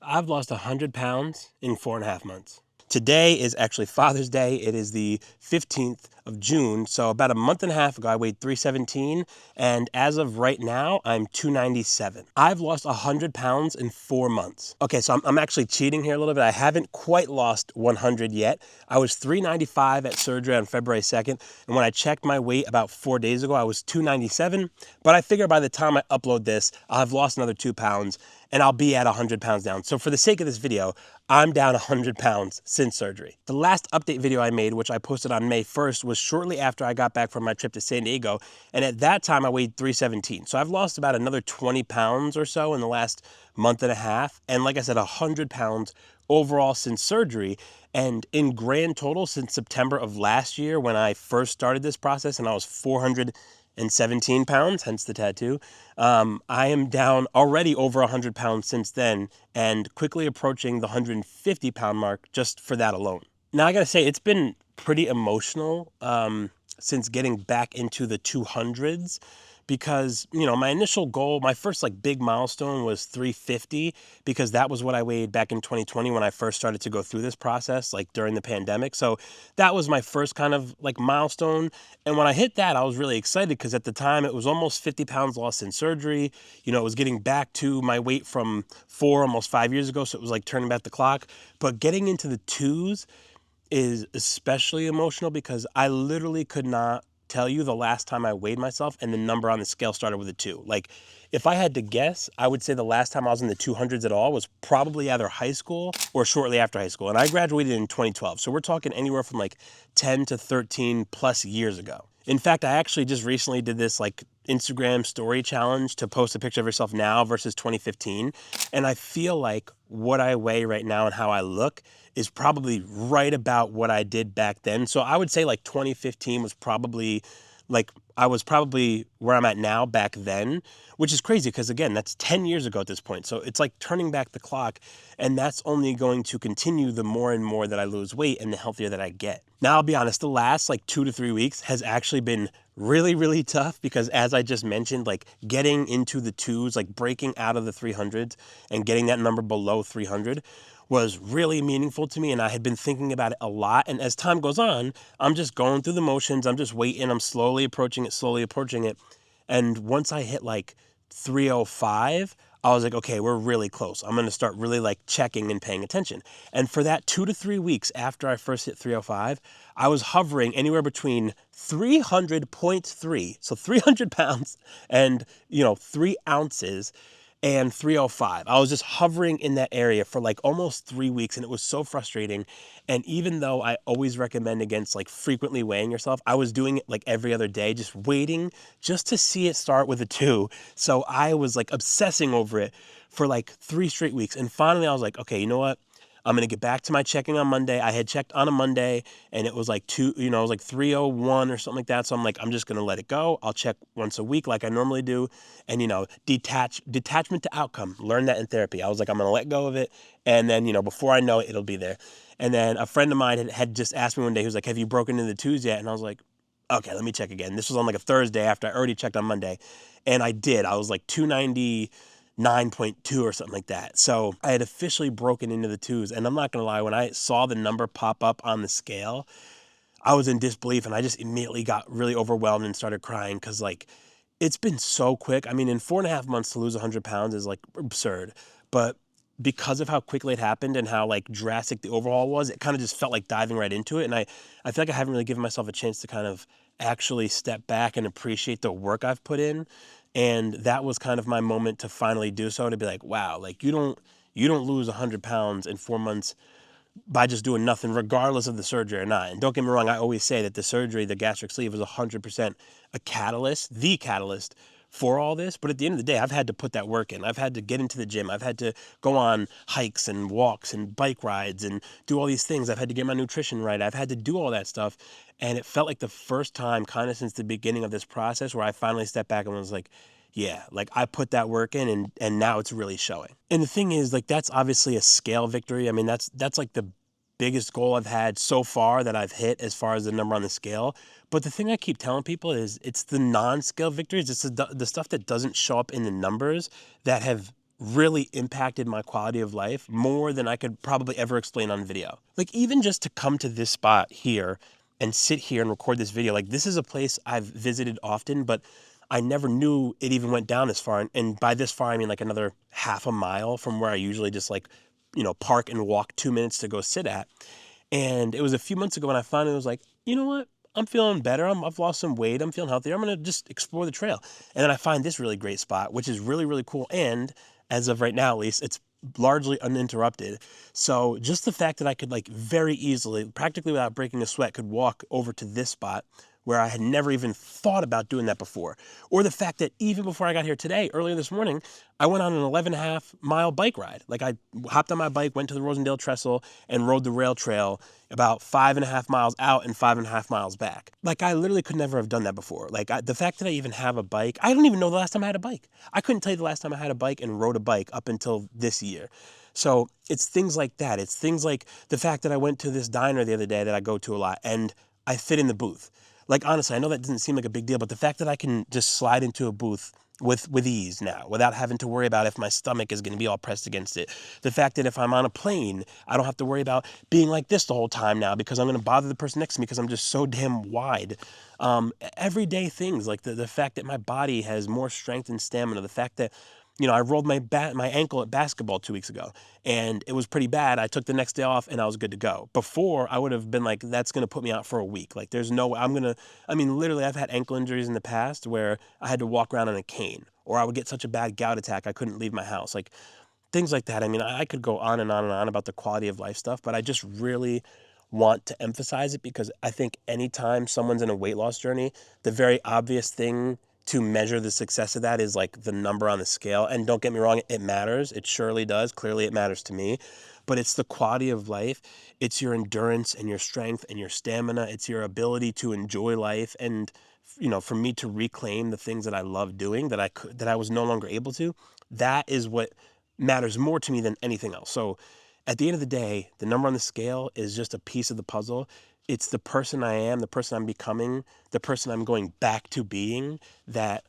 I've lost 100 pounds in 4.5 months. Today is actually Father's Day. It is the 15th of June. So about a month and a half ago, I weighed 317. And as of right now, I'm 297. I've lost 100 pounds in 4 months. Okay, so I'm actually cheating here a little bit. I haven't quite lost 100 yet. I was 395 at surgery on February 2nd. And when I checked my weight about 4 days ago, I was 297. But I figure by the time I upload this, I'll have lost another 2 pounds and I'll be at 100 pounds down. So for the sake of this video, I'm down 100 pounds since surgery. The last update video I made, which I posted on May 1st, was shortly after I got back from my trip to San Diego. And at that time, I weighed 317. So I've lost about another 20 pounds or so in the last month and a half. And like I said, 100 pounds overall since surgery. And in grand total, since September of last year, when I first started this process and I was 417 pounds, hence the tattoo. I am down already over 100 pounds since then and quickly approaching the 150 pound mark just for that alone. Now I gotta say, it's been pretty emotional since getting back into the 200s because, you know, my initial goal, my first like big milestone was 350 because that was what I weighed back in 2020 when I first started to go through this process, like during the pandemic. So that was my first kind of like milestone. And when I hit that, I was really excited because at the time it was almost 50 pounds lost in surgery. You know, it was getting back to my weight from almost 5 years ago. So it was like turning back the clock. But getting into the twos is especially emotional because I literally could not tell you the last time I weighed myself and the number on the scale started with a 2. Like, if I had to guess, I would say the last time I was in the 200s at all was probably either high school or shortly after high school. And I graduated in 2012. So we're talking anywhere from like 10 to 13 plus years ago. In fact, I actually just recently did this like Instagram story challenge to post a picture of yourself now versus 2015. And I feel like what I weigh right now and how I look is probably right about what I did back then. So I would say like 2015 was probably like, I was probably where I'm at now back then, which is crazy because again, that's 10 years ago at this point. So it's like turning back the clock, and that's only going to continue the more and more that I lose weight and the healthier that I get. Now, I'll be honest, the last like 2 to 3 weeks has actually been really, really tough because as I just mentioned, like getting into the twos, like breaking out of the 300s and getting that number below 300 was really meaningful to me, and I had been thinking about it a lot. And as time goes on, I'm just going through the motions. I'm just waiting. I'm slowly approaching it, slowly approaching it. And once I hit like 305, I was like, okay, we're really close. I'm going to start really like checking and paying attention. And for that 2 to 3 weeks after I first hit 305, I was hovering anywhere between 300.3, so 300 pounds and, 3 ounces, and 305. I was just hovering in that area for like almost 3 weeks, and it was so frustrating. And even though I always recommend against like frequently weighing yourself, I was doing it like every other day, just waiting just to see it start with a 2. So I was like obsessing over it for like 3 straight weeks. And finally I was like, okay, you know what? I'm going to get back to my checking on Monday. I had checked on a Monday and it was like it was like 301 or something like that. So I'm like, I'm just going to let it go. I'll check once a week like I normally do. And, detachment to outcome. Learn that in therapy. I was like, I'm going to let go of it. And then, before I know it, it'll be there. And then a friend of mine had just asked me one day, he was like, have you broken into the twos yet? And I was like, okay, let me check again. This was on like a Thursday after I already checked on Monday. And I did. I was like 299.2 or something like that. So I had officially broken into the twos. And I'm not going to lie, when I saw the number pop up on the scale, I was in disbelief and I just immediately got really overwhelmed and started crying because like it's been so quick. I mean, in 4.5 months to lose 100 pounds is like absurd. But because of how quickly it happened and how like drastic the overhaul was, it kind of just felt like diving right into it. And I feel like I haven't really given myself a chance to kind of actually step back and appreciate the work I've put in. And that was kind of my moment to finally do so, to be like, wow, like you don't lose 100 pounds in 4 months by just doing nothing, regardless of the surgery or not. And don't get me wrong, I always say that the surgery, the gastric sleeve, is 100% a catalyst, the catalyst for all this. But at the end of the day, I've had to put that work in. I've had to get into the gym. I've had to go on hikes and walks and bike rides and do all these things. I've had to get my nutrition right. I've had to do all that stuff. And it felt like the first time kind of since the beginning of this process where I finally stepped back and was like, yeah, like I put that work in and now it's really showing. And the thing is, like, that's obviously a scale victory. I mean, that's like the biggest goal I've had so far that I've hit as far as the number on the scale. But the thing I keep telling people is it's the non-scale victories. It's the stuff that doesn't show up in the numbers that have really impacted my quality of life more than I could probably ever explain on video. Like, even just to come to this spot here and sit here and record this video, like, this is a place I've visited often, but I never knew it even went down this far. And by this far, I mean like another half a mile from where I usually just like, park and walk 2 minutes to go sit at. And it was a few months ago when I finally was like, you know what? I'm feeling better. I've lost some weight. I'm feeling healthier. I'm going to just explore the trail. And then I find this really great spot, which is really, really cool. And as of right now, at least, it's largely uninterrupted. So just the fact that I could like very easily, practically without breaking a sweat, could walk over to this spot where I had never even thought about doing that before. Or the fact that even before I got here today, earlier this morning, I went on an 11.5 mile bike ride. Like, I hopped on my bike, went to the Rosendale Trestle, and rode the rail trail about 5.5 miles out and 5.5 miles back. Like, I literally could never have done that before. Like, the fact that I even have a bike, I don't even know the last time I had a bike. I couldn't tell you the last time I had a bike and rode a bike up until this year. So it's things like that. It's things like the fact that I went to this diner the other day that I go to a lot and I fit in the booth. Like, honestly, I know that doesn't seem like a big deal, but the fact that I can just slide into a booth with ease now, without having to worry about if my stomach is going to be all pressed against it. The fact that if I'm on a plane, I don't have to worry about being like this the whole time now because I'm going to bother the person next to me because I'm just so damn wide. Everyday things, like the fact that my body has more strength and stamina, the fact that I rolled my ankle at basketball 2 weeks ago, and it was pretty bad. I took the next day off, and I was good to go. Before, I would have been like, that's going to put me out for a week. Like, there's no way I mean, literally, I've had ankle injuries in the past where I had to walk around on a cane, or I would get such a bad gout attack I couldn't leave my house. Like, things like that. I mean, I could go on and on and on about the quality of life stuff, but I just really want to emphasize it because I think anytime someone's in a weight loss journey, the very obvious thing to measure the success of that is like the number on the scale. And don't get me wrong, it matters. It surely does. Clearly, it matters to me. But it's the quality of life. It's your endurance and your strength and your stamina. It's your ability to enjoy life. And, for me to reclaim the things that I love doing that I was no longer able to, that is what matters more to me than anything else. So at the end of the day, the number on the scale is just a piece of the puzzle. It's the person I am, the person I'm becoming, the person I'm going back to being that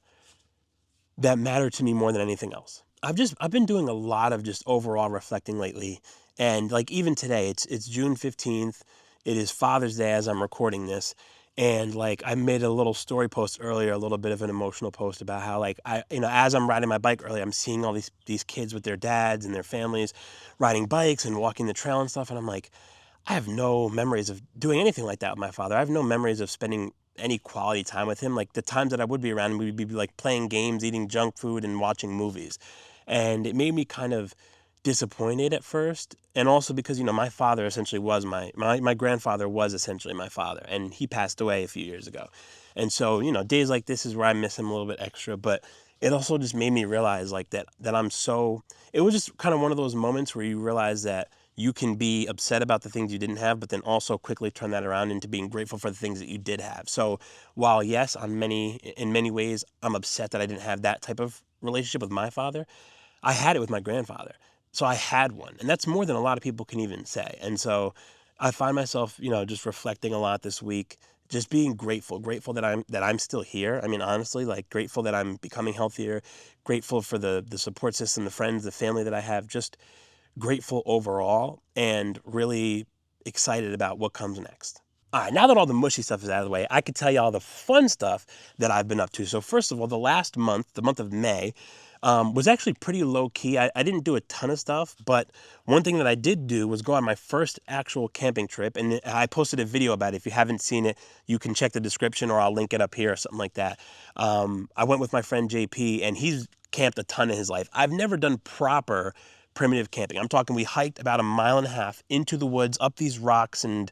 matter to me more than anything else. I've been doing a lot of just overall reflecting lately. And like even today, it's June 15th. It is Father's Day as I'm recording this. And like I made a little story post earlier, a little bit of an emotional post about how like as I'm riding my bike early, I'm seeing all these kids with their dads and their families riding bikes and walking the trail and stuff. And I'm like, I have no memories of doing anything like that with my father. I have no memories of spending any quality time with him. Like the times that I would be around him, we'd be like playing games, eating junk food, and watching movies. And it made me kind of disappointed at first. And also because, my father essentially was my grandfather was essentially my father. And he passed away a few years ago. And so, days like this is where I miss him a little bit extra. But it also just made me realize like that I'm so, it was just kind of one of those moments where you realize that you can be upset about the things you didn't have, but then also quickly turn that around into being grateful for the things that you did have. So while yes, in many ways, I'm upset that I didn't have that type of relationship with my father, I had it with my grandfather. So I had one, and that's more than a lot of people can even say. And so I find myself, just reflecting a lot this week, just being grateful that I'm still here. I mean, honestly, like grateful that I'm becoming healthier, grateful for the support system, the friends, the family that I have, just grateful overall and really excited about what comes next. All right, now that all the mushy stuff is out of the way, I could tell you all the fun stuff that I've been up to. So first of all, the last month, the month of May, was actually pretty low key. I didn't do a ton of stuff, but one thing that I did do was go on my first actual camping trip, and I posted a video about it. If you haven't seen it, you can check the description or I'll link it up here or something like that. I went with my friend JP, and he's camped a ton in his life. I've never done proper primitive camping. I'm talking we hiked about 1.5 miles into the woods, up these rocks and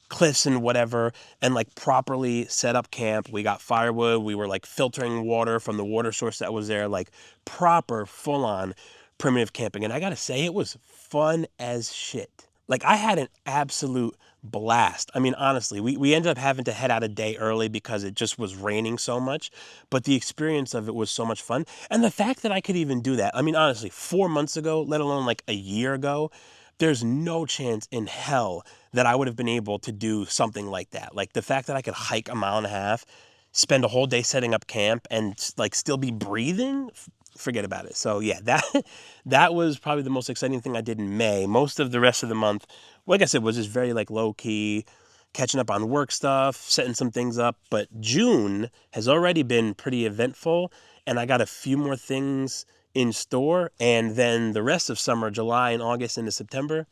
cliffs and whatever, and like properly set up camp. We got firewood. We were like filtering water from the water source that was there, like proper full on primitive camping. And I got to say, it was fun as shit. Like I had an absolute blast. I mean, honestly, we ended up having to head out a day early because it just was raining so much, but the experience of it was so much fun. And the fact that I could even do that, I mean, honestly, 4 months ago, let alone like a year ago, there's no chance in hell that I would have been able to do something like that. Like the fact that I could hike 1.5 miles, spend a whole day setting up camp and like still be breathing forget about it. So yeah, that was probably the most exciting thing I did in May. Most of the rest of the month, like I said, was just very like low key, catching up on work stuff, setting some things up. But June has already been pretty eventful, and I got a few more things in store. And then the rest of summer, July and August into September,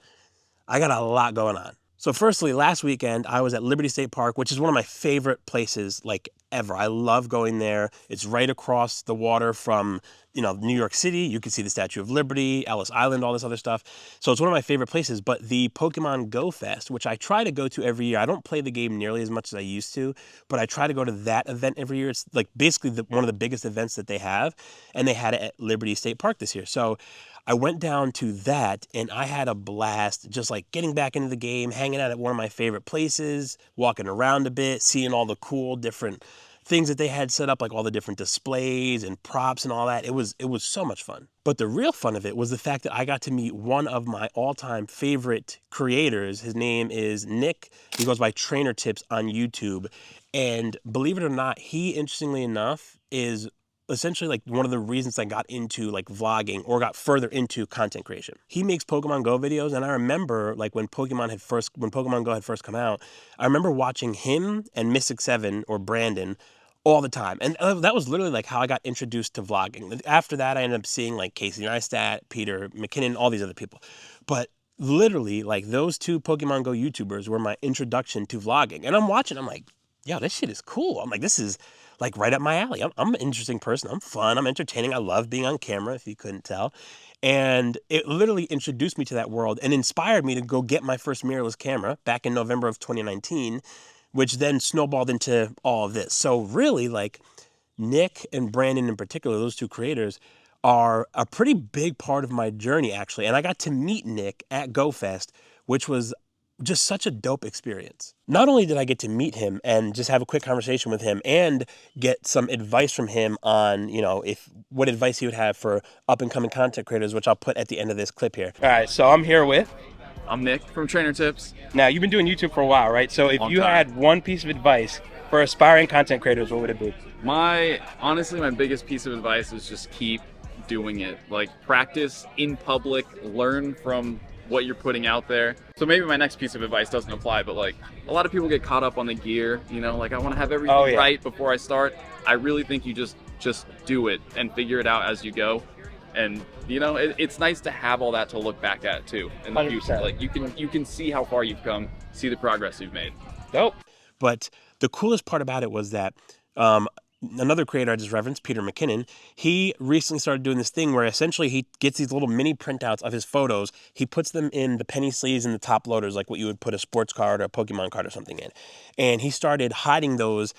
I got a lot going on. So firstly, last weekend, I was at Liberty State Park, which is one of my favorite places like ever. I love going there. It's right across the water from, New York City. You can see the Statue of Liberty, Ellis Island, all this other stuff. So it's one of my favorite places. But the Pokemon Go Fest, which I try to go to every year, I don't play the game nearly as much as I used to, but I try to go to that event every year. It's like basically one of the biggest events that they have, and they had it at Liberty State Park this year. So I went down to that and I had a blast just like getting back into the game, hanging out at one of my favorite places, walking around a bit, seeing all the cool different things that they had set up, like all the different displays and props and all that. It was so much fun. But the real fun of it was the fact that I got to meet one of my all-time favorite creators. His name is Nick. He goes by Trainer Tips on YouTube. And believe it or not, he, interestingly enough, is essentially like one of the reasons I got into like vlogging or got further into content creation. He makes Pokemon Go videos, and I remember like when Pokemon Go had first come out, I remember watching him and Mystic 7 or Brandon all the time. And that was literally like how I got introduced to vlogging. After that, I ended up seeing like Casey Neistat, Peter McKinnon, all these other people. But literally like those two Pokemon Go YouTubers were my introduction to vlogging. And I'm watching, I'm like, yo, this shit is cool. I'm like, this is like right up my alley. I'm an interesting person. I'm fun. I'm entertaining. I love being on camera, if you couldn't tell. And it literally introduced me to that world and inspired me to go get my first mirrorless camera back in November of 2019, which then snowballed into all of this. So really, like Nick and Brandon in particular, those two creators, are a pretty big part of my journey, actually. And I got to meet Nick at GoFest, which was just such a dope experience. Not only did I get to meet him and just have a quick conversation with him and get some advice from him on, what advice he would have for up and coming content creators, which I'll put at the end of this clip here. All right, so I'm here with... I'm Nick from Trainer Tips. Now, you've been doing YouTube for a while, right? So if you had one piece of advice for aspiring content creators, what would it be? Honestly, my biggest piece of advice is just keep doing it. Like, practice in public, learn from what you're putting out there. So maybe my next piece of advice doesn't apply, but like a lot of people get caught up on the gear, like I want to have everything right before I start. I really think you just do it and figure it out as you go. And it's nice to have all that to look back at too in the 100%. Future. Like you can see how far you've come, see the progress you've made. Dope. But the coolest part about it was that another creator I just referenced, Peter McKinnon, he recently started doing this thing where essentially he gets these little mini printouts of his photos. He puts them in the penny sleeves and the top loaders, like what you would put a sports card or a Pokemon card or something in. And he started hiding those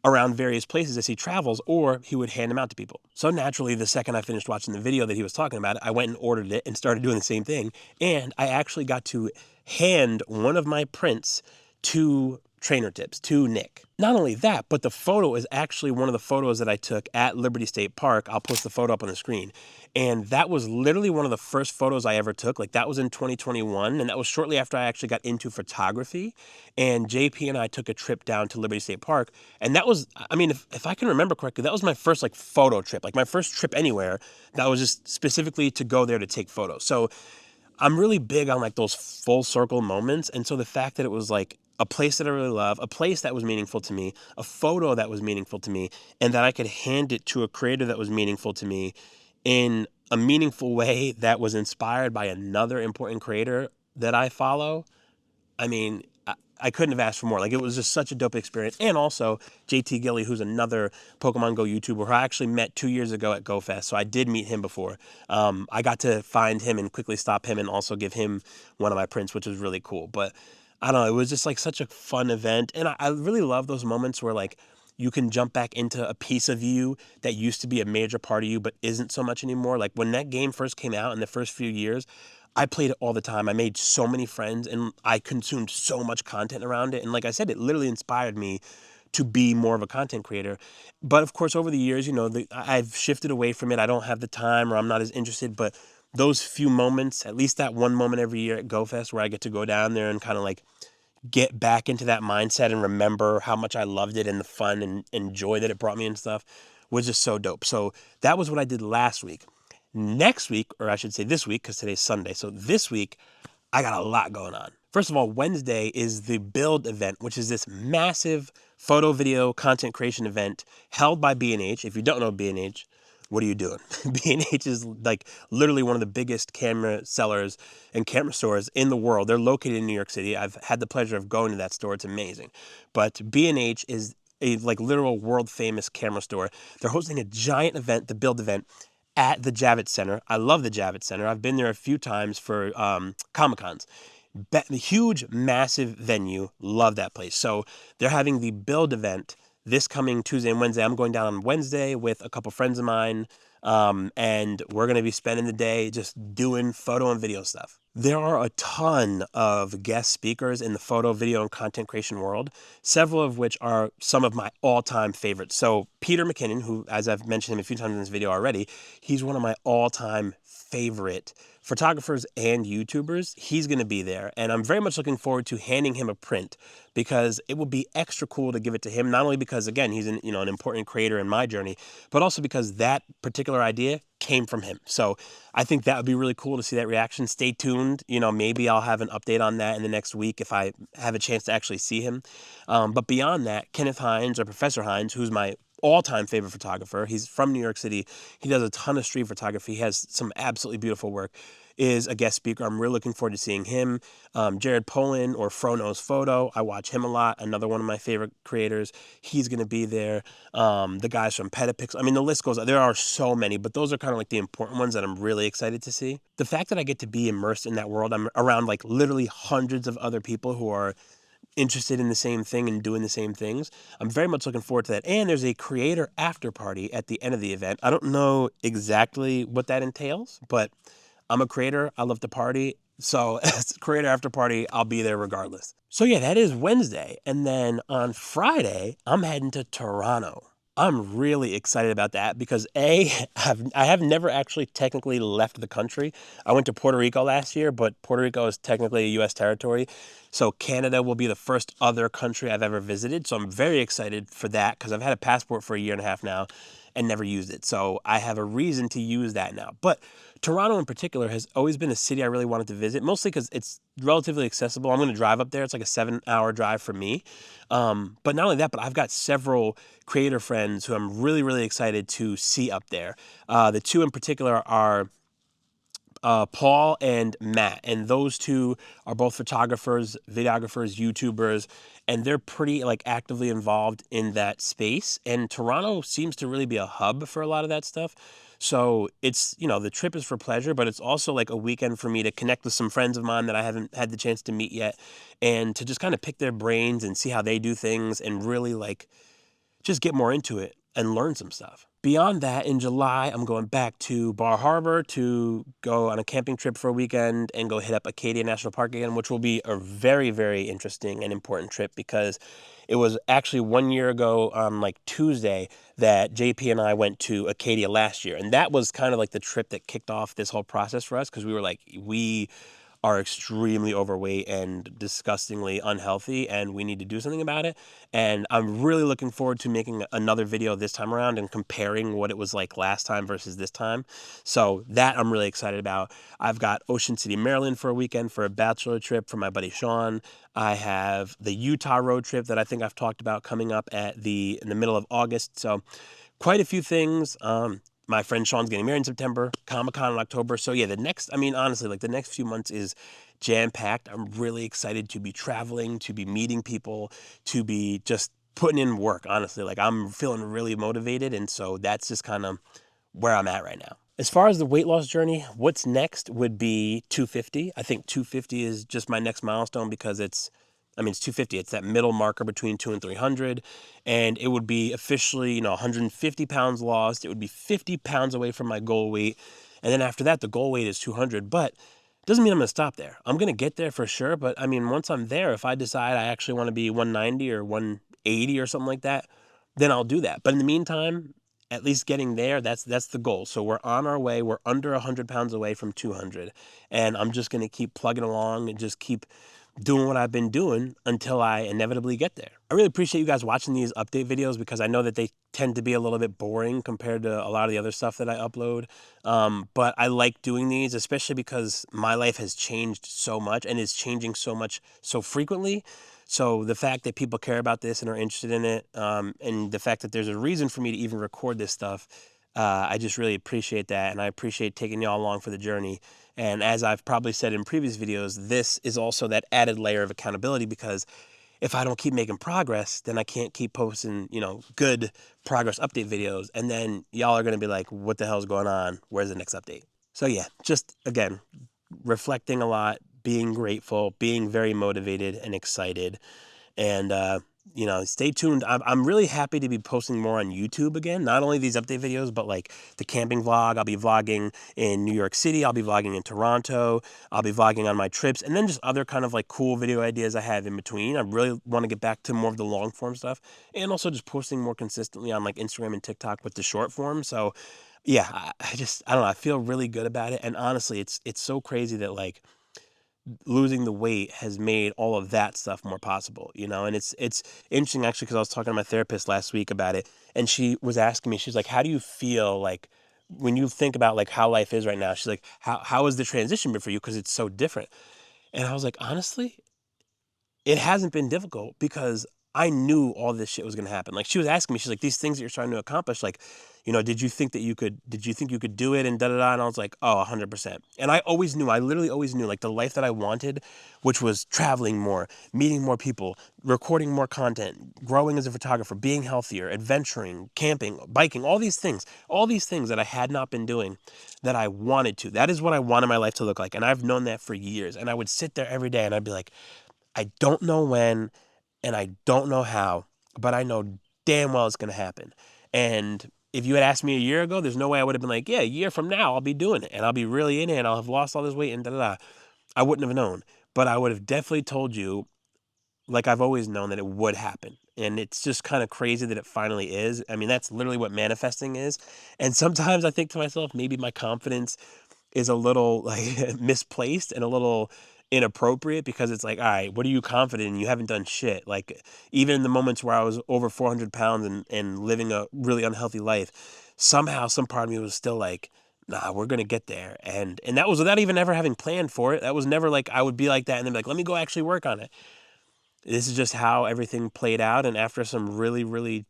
around various places as he travels, or he would hand them out to people. So naturally, the second I finished watching the video that he was talking about, I went and ordered it and started doing the same thing. And I actually got to hand one of my prints to Trainer Tips, to Nick. Not only that, but the photo is actually one of the photos that I took at Liberty State Park. I'll post the photo up on the screen. And that was literally one of the first photos I ever took. Like that was in 2021. And that was shortly after I actually got into photography. And JP and I took a trip down to Liberty State Park. And that was, if I can remember correctly, that was my first like photo trip, like my first trip anywhere that was just specifically to go there to take photos. So I'm really big on like those full circle moments. And so the fact that it was like a place that I really love, a place that was meaningful to me, a photo that was meaningful to me, and that I could hand it to a creator that was meaningful to me in a meaningful way that was inspired by another important creator that I follow. I couldn't have asked for more. Like, it was just such a dope experience. And also, JT Gilly, who's another Pokemon Go YouTuber who I actually met 2 years ago at GoFest. So I did meet him before. I got to find him and quickly stop him and also give him one of my prints, which was really cool. But I don't know, it was just like such a fun event. And I really love those moments where like you can jump back into a piece of you that used to be a major part of you but isn't so much anymore. Like when that game first came out in the first few years, I played it all the time. I made so many friends and I consumed so much content around it. And like I said, it literally inspired me to be more of a content creator. But of course, over the years, I've shifted away from it. I don't have the time or I'm not as interested. But those few moments, at least that one moment every year at GoFest where I get to go down there and kind of like get back into that mindset and remember how much I loved it and the fun and joy that it brought me and stuff was just so dope. So that was what I did last week. Next week, or I should say this week, because today's Sunday. So this week, I got a lot going on. First of all, Wednesday is the Build event, which is this massive photo, video, content creation event held by B&H. If you don't know B&H, what are you doing? B&H is like literally one of the biggest camera sellers and camera stores in the world. They're located in New York City. I've had the pleasure of going to that store. It's amazing. But B&H is a like literal world famous camera store. They're hosting a giant event, the Build event, at the Javits Center. I love the Javits Center. I've been there a few times for Comic-Cons. Huge, massive venue. Love that place. So they're having the Build event this coming Tuesday and Wednesday. I'm going down on Wednesday with a couple friends of mine, and we're going to be spending the day just doing photo and video stuff. There are a ton of guest speakers in the photo, video, and content creation world, several of which are some of my all-time favorites. So Peter McKinnon, who, as I've mentioned him a few times in this video already, he's one of my all-time favorite photographers and YouTubers. He's going to be there, and I'm very much looking forward to handing him a print because it will be extra cool to give it to him, not only because, again, he's an important creator in my journey, but also because that particular idea came from him. So I think that would be really cool to see that reaction. Stay tuned. Maybe I'll have an update on that in the next week if I have a chance to actually see him. But beyond that, Kenneth Hines, or Professor Hines, who's my all-time favorite photographer. He's from New York City. He does a ton of street photography. He has some absolutely beautiful work. Is a guest speaker. I'm really looking forward to seeing him. Jared Polin, or Frono's Photo. I watch him a lot. Another one of my favorite creators. He's going to be there. The guys from Petapix. I mean, the list goes on. There are so many, but those are kind of like the important ones that I'm really excited to see. The fact that I get to be immersed in that world, I'm around like literally hundreds of other people who are interested in the same thing and doing the same things. I'm very much looking forward to that. And there's a creator after party at the end of the event. I don't know exactly what that entails, but I'm a creator. I love to party. So as a creator after party, I'll be there regardless. So yeah, that is Wednesday. And then on Friday, I'm heading to Toronto. I'm really excited about that because I have never actually technically left the country. I went to Puerto Rico last year, but Puerto Rico is technically a U.S. territory. So Canada will be the first other country I've ever visited. So I'm very excited for that because I've had a passport for a year and a half now and never used it. So I have a reason to use that now. But Toronto in particular has always been a city I really wanted to visit, mostly because it's relatively accessible. I'm going to drive up there. It's like a 7-hour drive for me. But not only that, but I've got several creator friends who I'm really, really excited to see up there. The two in particular are Paul and Matt, and those two are both photographers, videographers, YouTubers, and they're pretty like actively involved in that space. And Toronto seems to really be a hub for a lot of that stuff. So it's, the trip is for pleasure, but it's also like a weekend for me to connect with some friends of mine that I haven't had the chance to meet yet, and to just kind of pick their brains and see how they do things and really like just get more into it and learn some stuff. Beyond that, in July, I'm going back to Bar Harbor to go on a camping trip for a weekend and go hit up Acadia National Park again, which will be a very, very interesting and important trip because it was actually 1 year ago on like Tuesday that JP and I went to Acadia last year. And that was kind of like the trip that kicked off this whole process for us because we were like, we are extremely overweight and disgustingly unhealthy, and we need to do something about it. And I'm really looking forward to making another video this time around and comparing what it was like last time versus this time. So that I'm really excited about. I've got Ocean City, Maryland for a weekend for a bachelor trip for my buddy Sean. I have the Utah road trip that I think I've talked about coming up in the middle of August. So quite a few things. My friend Sean's getting married in September, Comic-Con in October. So yeah, honestly, like the next few months is jam-packed. I'm really excited to be traveling, to be meeting people, to be just putting in work, honestly. Like I'm feeling really motivated, and so that's just kind of where I'm at right now. As far as the weight loss journey, what's next would be 250. I think 250 is just my next milestone because it's 250. It's that middle marker between 2 and 300. And it would be officially, 150 pounds lost. It would be 50 pounds away from my goal weight. And then after that, the goal weight is 200. But it doesn't mean I'm going to stop there. I'm going to get there for sure. But once I'm there, if I decide I actually want to be 190 or 180 or something like that, then I'll do that. But in the meantime, at least getting there, that's the goal. So we're on our way. We're under 100 pounds away from 200. And I'm just going to keep plugging along and just keep doing what I've been doing until I inevitably get there. I really appreciate you guys watching these update videos because I know that they tend to be a little bit boring compared to a lot of the other stuff that I upload. But I like doing these, especially because my life has changed so much and is changing so much so frequently. So the fact that people care about this and are interested in it, and the fact that there's a reason for me to even record this stuff, I just really appreciate that, and I appreciate taking y'all along for the journey. And as I've probably said in previous videos, this is also that added layer of accountability because if I don't keep making progress, then I can't keep posting, good progress update videos. And then y'all are going to be like, what the hell's going on? Where's the next update? So yeah, just again, reflecting a lot, being grateful, being very motivated and excited. And, stay tuned. I'm really happy to be posting more on YouTube again. Not only these update videos, but like the camping vlog. I'll be vlogging in New York City. I'll be vlogging in Toronto. I'll be vlogging on my trips. And then just other kind of like cool video ideas I have in between. I really want to get back to more of the long form stuff. And also just posting more consistently on like Instagram and TikTok with the short form. So yeah, I don't know. I feel really good about it. And honestly, it's so crazy that like losing the weight has made all of that stuff more possible, and it's interesting actually because I was talking to my therapist last week about it, and she was asking me, she's like, how do you feel like when you think about like how life is right now? She's like, how has the transition been for you, because it's so different? And I was like, honestly, it hasn't been difficult because I knew all this shit was going to happen. Like, she was asking me, she's like, these things that you're trying to accomplish, like, did you think you could do it, and da da da? And I was like, oh, 100%. And I literally always knew, like, the life that I wanted, which was traveling more, meeting more people, recording more content, growing as a photographer, being healthier, adventuring, camping, biking, all these things that I had not been doing that I wanted to. That is what I wanted my life to look like. And I've known that for years. And I would sit there every day and I'd be like, I don't know when and I don't know how, but I know damn well it's going to happen. And if you had asked me a year ago, there's no way I would have been like, yeah, a year from now, I'll be doing it and I'll be really in it and I'll have lost all this weight and da da da. I wouldn't have known, but I would have definitely told you, like I've always known, that it would happen. And it's just kind of crazy that it finally is. I mean, that's literally what manifesting is. And sometimes I think to myself, maybe my confidence is a little like misplaced and a little inappropriate, because it's like, all right, what are you confident in? You haven't done shit. Like, even in the moments where I was over 400 pounds and living a really unhealthy life, somehow some part of me was still like, nah, we're gonna get there. And that was without even ever having planned for it. That was never like I would be like that and then be like, let me go actually work on it. This is just how everything played out. And after some really, really,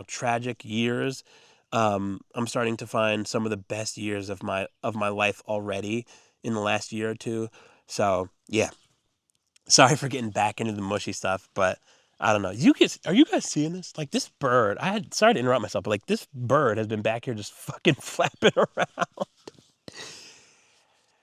tragic years, I'm starting to find some of the best years of my life already in the last year or two. So yeah, sorry for getting back into the mushy stuff, but I don't know. Are you guys seeing this? Like, this bird, sorry to interrupt myself, but like, this bird has been back here just fucking flapping around.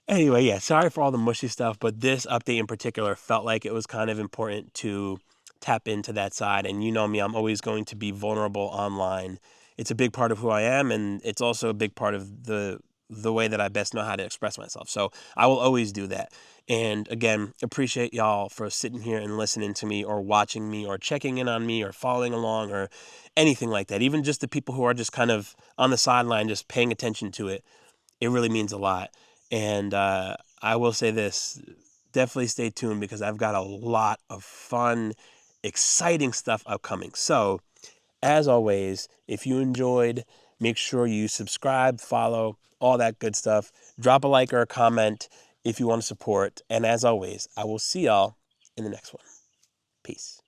Anyway, yeah, sorry for all the mushy stuff, but this update in particular felt like it was kind of important to tap into that side. And you know me, I'm always going to be vulnerable online. It's a big part of who I am, and it's also a big part of the way that I best know how to express myself. So I will always do that. And again, appreciate y'all for sitting here and listening to me or watching me or checking in on me or following along or anything like that. Even just the people who are just kind of on the sideline, just paying attention to it. It really means a lot. And I will say this, definitely stay tuned because I've got a lot of fun, exciting stuff upcoming. So, as always, if you enjoyed, make sure you subscribe, follow, all that good stuff. Drop a like or a comment if you want to support. And as always, I will see y'all in the next one. Peace.